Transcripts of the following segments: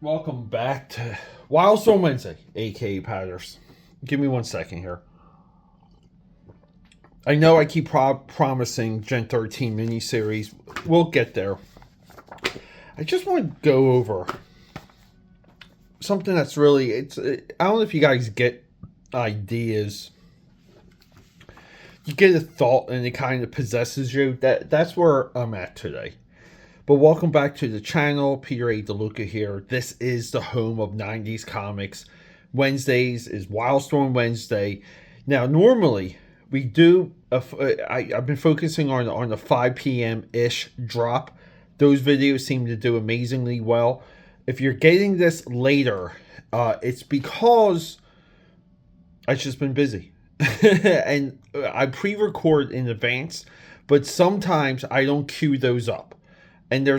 Welcome back to Wildstorm Wednesday, AKAPADers. Give me 1 second here. I know I keep promising Gen 13 miniseries. We'll get there. I just want to go over something that's really, I don't know if you guys get ideas. You get a thought and it kind of possesses you. That's where I'm at today. But welcome back to the channel. Peter A. DeLuca here. This is the home of 90s comics. Wednesdays is Wildstorm Wednesday. Now, normally we do. I've been focusing on the 5 p.m.-ish drop. Those videos seem to do amazingly well. If you're getting this later, it's because I've just been busy. And I pre-record in advance, but sometimes I don't queue those up. And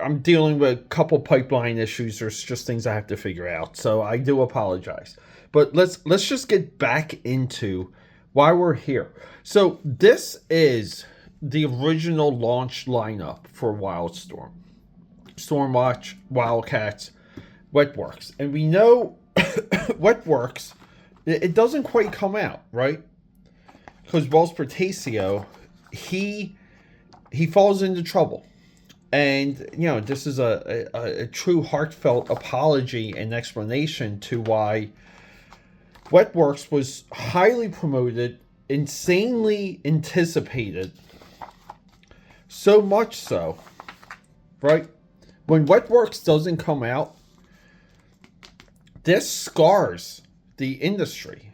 I'm dealing with a couple pipeline issues. There's just things I have to figure out. So I do apologize. But let's just get back into why we're here. So this is the original launch lineup for Wildstorm. Stormwatch, Wildcats, Wetworks. And we know Wetworks, it doesn't quite come out, right? Because Wells Portacio, he falls into trouble. And, you know, this is a true heartfelt apology and explanation to why Wetworks was highly promoted, insanely anticipated, so much so, right? When Wetworks doesn't come out, this scars the industry.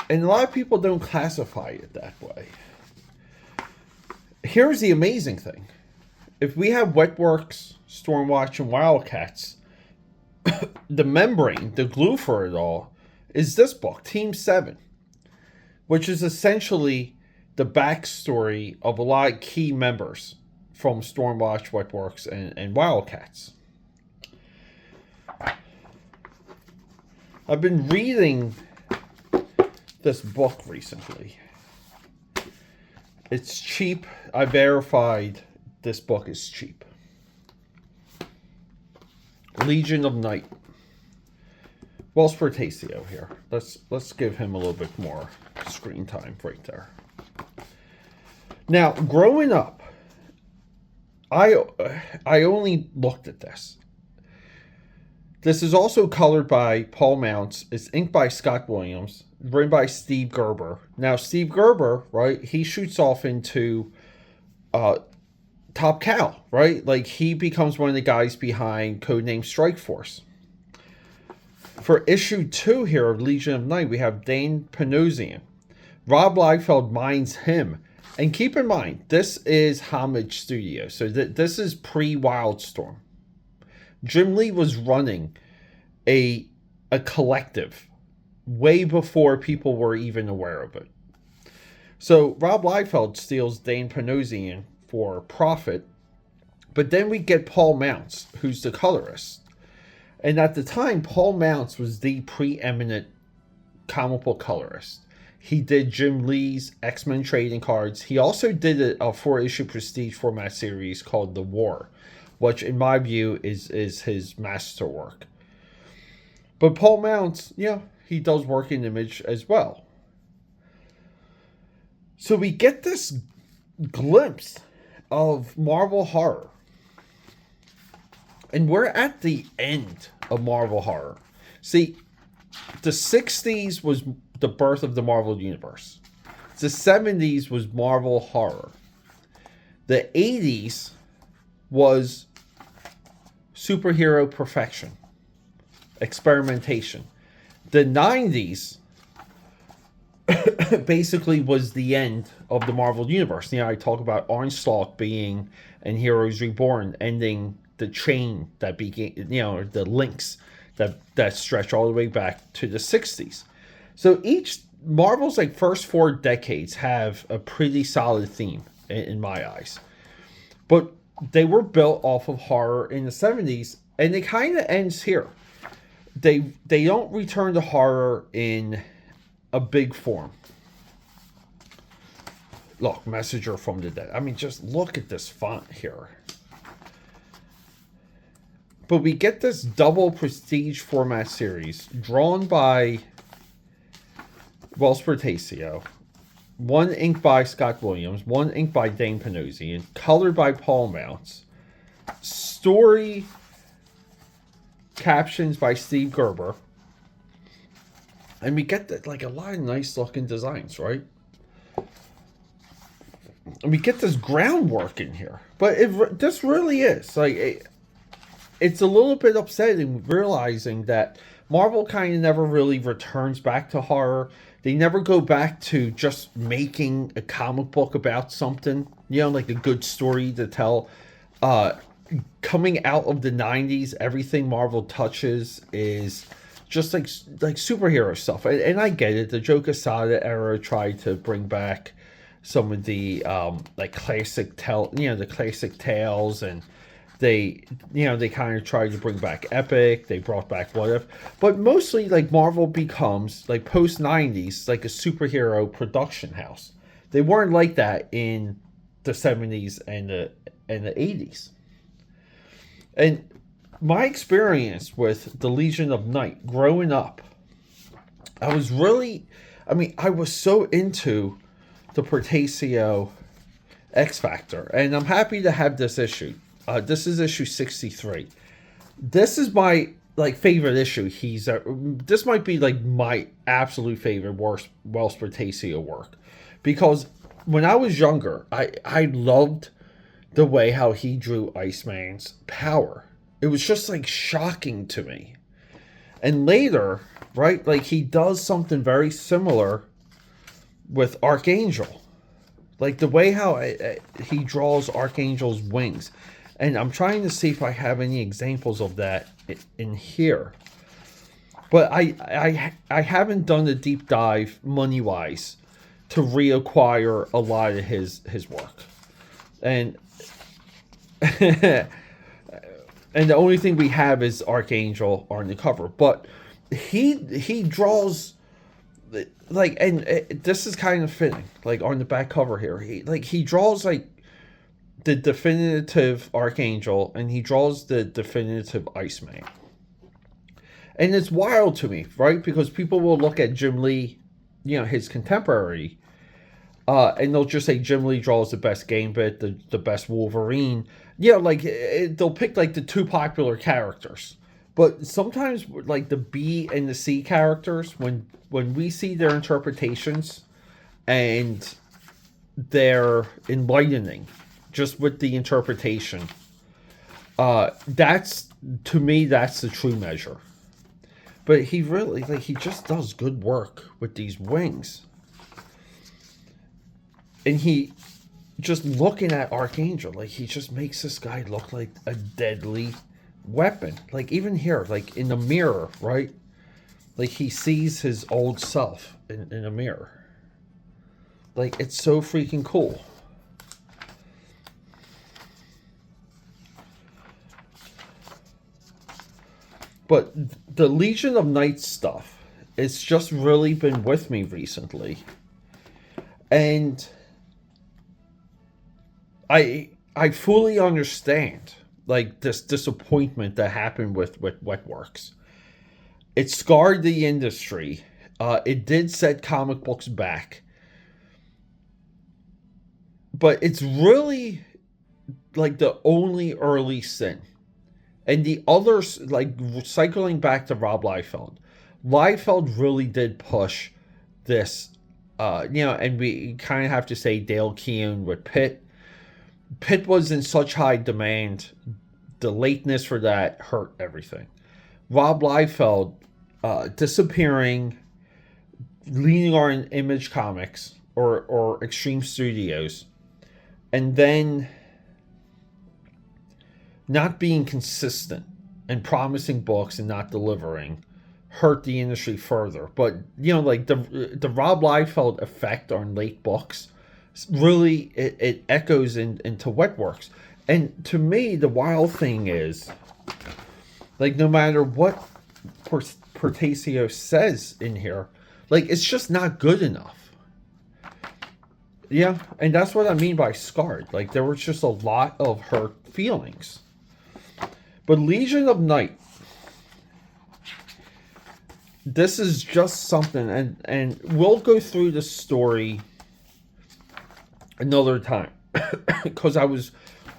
And a lot of people don't classify it that way. Here's the amazing thing. If we have Wetworks, Stormwatch, and Wildcats, the membrane, the glue for it all, is this book, Team 7, which is essentially the backstory of a lot of key members from Stormwatch, Wetworks, and Wildcats. I've been reading this book recently. It's cheap. I verified this book is cheap. Legion of Night. Wells Portacio here. Let's give him a little bit more screen time right there. Now, growing up, I only looked at this. This is also colored by Paul Mounts. It's inked by Scott Williams. Written by Steve Gerber. Now, Steve Gerber, right, he shoots off into Top Cow, right? Like, he becomes one of the guys behind Codename Strike Force. For issue 2 here of Legion of Night, we have Dane Panosian. Rob Liefeld minds him. And keep in mind, this is Homage Studio. So this is pre-Wildstorm. Jim Lee was running a collective way before people were even aware of it. So Rob Liefeld steals Dane Panosian for profit, but then we get Paul Mounts, who's the colorist. And at the time, Paul Mounts was the preeminent comic book colorist. He did Jim Lee's X-Men trading cards. He also did a 4-issue prestige format series called The War, which in my view is his masterwork. But Paul Mounts, yeah, he does work in Image as well. So we get this glimpse of Marvel horror. And we're at the end of Marvel horror. See, the 60s was the birth of the Marvel Universe. The 70s was Marvel horror. The 80s was superhero perfection, experimentation. The 90s basically was the end of the Marvel Universe. You know, I talk about Onslaught being and Heroes Reborn ending the chain that began, you know, the links that stretch all the way back to the 60s. So each Marvel's like first 4 decades have a pretty solid theme in my eyes. But they were built off of horror in the 70s, and it kind of ends here. They don't return to horror in a big form. Look, Messenger from the Dead. I mean, just look at this font here. But we get this double prestige format series drawn by Wells Portacio, one inked by Scott Williams, one inked by Dane Panozzi, and colored by Paul Mounts. Story captions by Steve Gerber. And we get like a lot of nice looking designs, right? And we get this groundwork in here. But this really is like it's a little bit upsetting realizing that Marvel kind of never really returns back to horror. They never go back to just making a comic book about something, you know, like a good story to tell. Coming out of the 90s, everything Marvel touches is just like superhero stuff. And I get it. The Joe Quesada era tried to bring back some of the like classic the classic tales, and they kind of tried to bring back Epic. They brought back What If, but mostly like Marvel becomes like post 90s like a superhero production house. They weren't like that in the 70s and the 80s. And my experience with the Legion of Night growing up, I was so into the Portacio X Factor, and I'm happy to have this issue. This is issue 63. This is my favorite issue. This might be like my absolute favorite Wells Portacio work, because when I was younger, I loved the way how he drew Iceman's power. It was just like shocking to me. And later, right, like he does something very similar with Archangel, like the way how he draws Archangel's wings. And I'm trying to see if I have any examples of that in here. But I haven't done a deep dive money-wise to reacquire a lot of his work. And and the only thing we have is Archangel on the cover. But he draws and this is kind of fitting. Like on the back cover here, he draws like the definitive Archangel, and he draws the definitive Iceman. And it's wild to me, right? Because people will look at Jim Lee, his contemporary, and they'll just say Jim Lee draws the best Gambit, the best Wolverine. They'll pick like the two popular characters. But sometimes like the B and the C characters, when we see their interpretations and they're enlightening, just with the interpretation, that's, to me, that's the true measure. But he really, he just does good work with these wings. And he, just looking at Archangel, he just makes this guy look like a deadly weapon. Like even here, like in the mirror, right? Like he sees his old self in a mirror. Like it's so freaking cool. But the Legion of Night stuff, it's just really been with me recently. And I fully understand like this disappointment that happened with Wetworks. It scarred the industry. It did set comic books back. But it's really like the only early sin. And the others, like cycling back to Rob Liefeld. Liefeld really did push this, and we kind of have to say Dale Keown with Pitt. Pitt was in such high demand. The lateness for that hurt everything. Rob Liefeld disappearing, leaning on Image Comics or Extreme Studios, and then not being consistent and promising books and not delivering hurt the industry further. But the Rob Liefeld effect on late books really it echoes into Wetworks. And to me, the wild thing is, like, no matter what Portacio says in here, like, it's just not good enough. Yeah, and that's what I mean by scarred. Like, there was just a lot of hurt feelings. But Legion of Night, this is just something, and we'll go through the story another time, because I was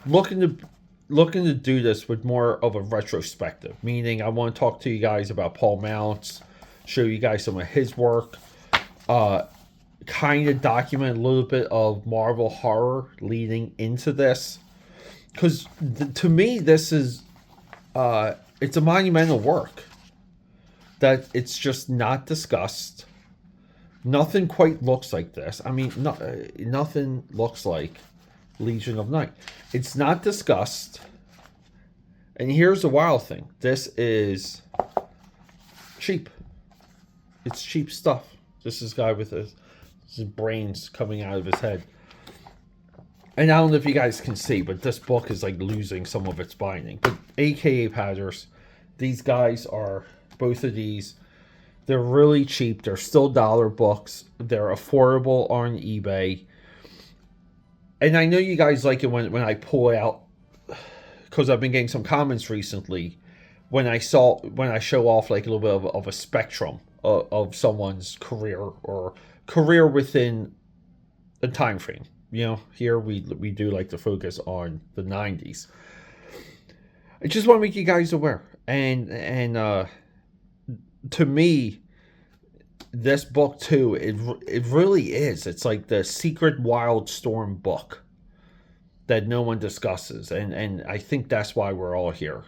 looking to do this with more of a retrospective, meaning I want to talk to you guys about Paul Mounts, show you guys some of his work, kind of document a little bit of Marvel horror leading into this, because to me this is it's a monumental work that it's just not discussed. Nothing quite looks like this. I mean, nothing looks like Legion of Night. It's not discussed. And here's the wild thing. This is cheap. It's cheap stuff. This is a guy with his brains coming out of his head. And I don't know if you guys can see, but this book is like losing some of its binding. But AKAPADers, these guys are, both of these, they're really cheap. They're still dollar books. They're affordable on eBay. And I know you guys like it when I pull out, because I've been getting some comments recently when I show off like a little bit of a spectrum of someone's career, or career within a time frame. You know, here we do like to focus on the 90s. I just want to make you guys aware. And to me, this book too, it really is. It's like the secret Wildstorm book that no one discusses, and I think that's why we're all here.